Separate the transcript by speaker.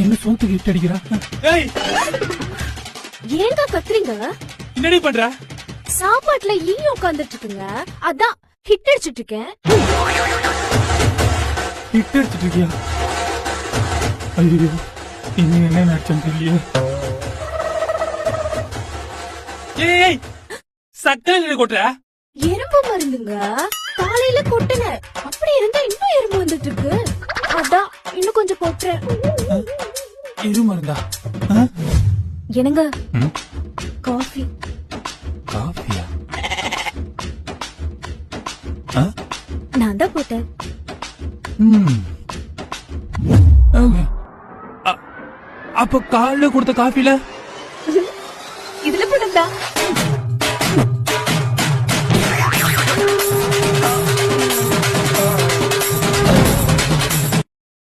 Speaker 1: என்ன சோத்துக்கு ஹிட் அடிக்கிறா?
Speaker 2: ஏங்க கத்துறீங்க?
Speaker 1: என்னடி பண்ற?
Speaker 2: சாப்பாட்டுல ஈ உட்காந்துட்டு இருக்குங்க, அதான் ஹிட் அடிச்சிட்டு இருக்கேன்.
Speaker 1: ஹிட் அடிச்சிட்டு இருக்கியா? ஐயோ, இன்னும் என்ன நடச்சம் தெரியல. ஏய், சக்கரை கொட்டுற?
Speaker 2: எறும்பு மருந்துங்க, காலையில கொட்டுன. அப்படி இருந்தா இன்னும் எறும்பு வந்துட்டு இருக்கு, அதான் இன்னும் கொஞ்சம் கொட்டுறேன்.
Speaker 1: எறும்பு மருந்தா?
Speaker 2: என்னங்க, காஃபி.
Speaker 1: காஃபியா?
Speaker 2: நான் தான் போட்டேன்.
Speaker 1: அப்ப காலைல கொடுத்த காஃபில
Speaker 2: இதுல போட்டா